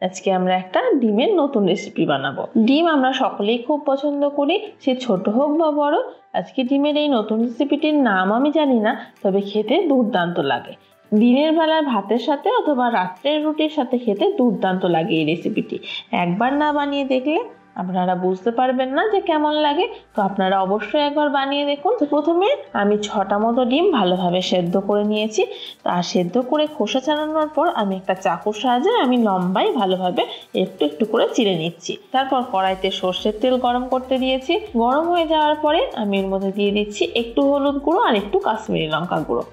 আজকে আমরা একটা ডিমের নতুন রেসিপি বানাবো। ডিম আমরা সকলেই খুব পছন্দ করি, সে ছোট হোক বা বড়। আজকে ডিমের এই নতুন রেসিপিটির নাম আমি জানি না, তবে খেতে দুর্দান্ত লাগে। দিনের বেলায় ভাতের সাথে অথবা রাত্রের রুটির সাথে খেতে দুর্দান্ত লাগে এই রেসিপিটি। একবার না বানিয়ে দেখলে আপনারা বুঝতে পারবেন না যে কেমন লাগে। তো আপনারা অবশ্যই একবার বানিয়ে দেখুন। তো প্রথমে আমি 6টা মতো ডিম ভালোভাবে সেদ্ধ করে নিয়েছি। আর সেদ্ধ করে খোসা ছাড়ানোর পর আমি একটা চাকুর সাহায্যে আমি লম্বাই ভালোভাবে একটু একটু করে চিড়ে নিচ্ছি। তারপর কড়াইতে সর্ষের তেল গরম করতে দিয়েছি। গরম হয়ে যাওয়ার পরে আমি এর মধ্যে দিয়ে দিচ্ছি একটু হলুদ গুঁড়ো আর একটু কাশ্মীরি লঙ্কা গুঁড়ো।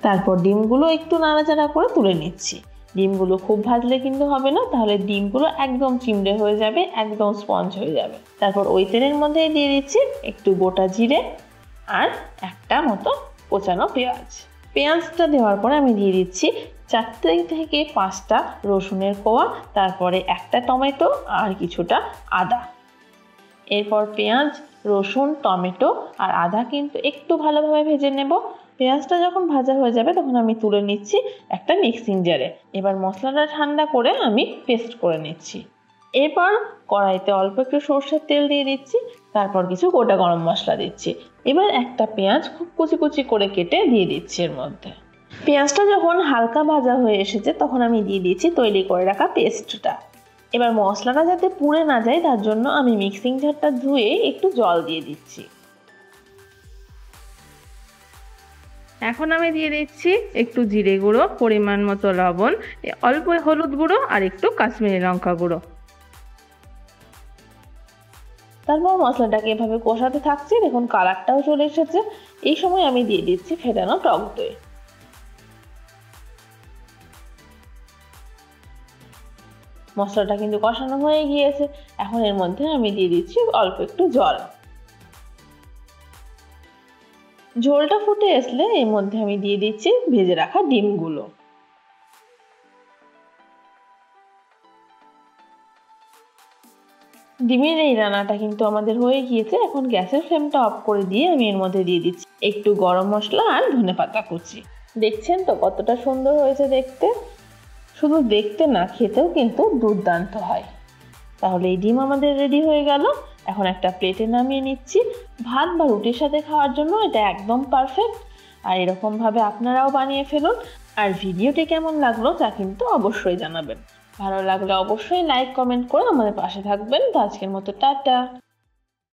তারপর ডিমগুলো একটু নাড়াচাড়া করে তুলে নিচ্ছি। ডিমগুলো খুব ভাজলে কিন্তু হবে না, তাহলে ডিমগুলো একদম চিমড়ে হয়ে যাবে, একদম স্পঞ্জ হয়ে যাবে। তারপর ওই তেলের মধ্যে দিয়ে দিচ্ছি একটু গোটা জিরে আর একটা মতো কোচানো পেঁয়াজ। পেঁয়াজটা দেওয়ার পরে আমি দিয়ে দিচ্ছি 4 থেকে 5টা রসুনের কোয়া, তারপরে একটা টমেটো আর কিছুটা আদা। এরপর পেঁয়াজ, রসুন, টমেটো আর আদা কিন্তু একটু ভালোভাবে ভেজে নেব। পেঁয়াজটা যখন ভাজা হয়ে যাবে তখন আমি তুলে নিচ্ছি একটা মিক্সিং জারে। এবার মশলাটা ঠান্ডা করে আমি পেস্ট করে নিচ্ছি। এরপর কড়াইতে অল্প একটু সরষের তেল দিয়ে দিচ্ছি, তারপর কিছু গোটা গরম মশলা দিচ্ছি। এবার একটা পেঁয়াজ খুব কুচি কুচি করে কেটে দিয়ে দিচ্ছি এর মধ্যে। পেঁয়াজটা যখন হালকা ভাজা হয়ে এসেছে তখন আমি দিয়ে দিচ্ছি তৈরি করে রাখা পেস্টটা। এবার মশলাটা যাতে পুড়ে না যায় তার জন্য আমি মিক্সিং জারটা ধুয়ে একটু জল দিয়ে দিচ্ছি। এখন আমি দিয়ে দিচ্ছি একটু জিরে গুঁড়ো, পরিমাণ মতো লবণ, অল্প হলুদ গুঁড়ো আর একটু কাশ্মীরি লঙ্কা গুঁড়ো। তারপর মশলাটাকে এভাবে কষাতে থাকছি। দেখুন কালারটাও চলে এসেছে। এই সময় আমি দিয়ে দিচ্ছি ফেটানো টক দই। মশলাটা কিন্তু কষানো হয়ে গিয়েছে। এখন এর মধ্যে আমি দিয়ে দিচ্ছি অল্প একটু জল। ঝোলটা ফুটে আসলে এর মধ্যে আমি দিয়ে দিচ্ছি ভেজে রাখা ডিমগুলো। ডিমের এই রান্নাটা কিন্তু আমাদের হয়ে গিয়েছে। এখন গ্যাসের ফ্লেমটা অফ করে দিয়ে আমি এর মধ্যে দিয়ে দিচ্ছি একটু গরম মশলা আর ধনেপাতা কুচি। দেখছেন তো কতটা সুন্দর হয়েছে দেখতে। শুধু দেখতে না, খেতেও কিন্তু দুর্দান্ত হয়। তাহলে এই ডিম আমাদের রেডি হয়ে গেল। এখন একটা প্লেটে নামিয়ে নিচ্ছি। ভাত বা রুটির সাথে খাওয়ার জন্য এটা একদম পারফেক্ট। আর এরকমভাবে আপনারাও বানিয়ে ফেলুন। আর ভিডিওটি কেমন লাগলো তা কিন্তু অবশ্যই জানাবেন। ভালো লাগলে অবশ্যই লাইক কমেন্ট করে আমাদের পাশে থাকবেন। তো আজকের মতো টাটা।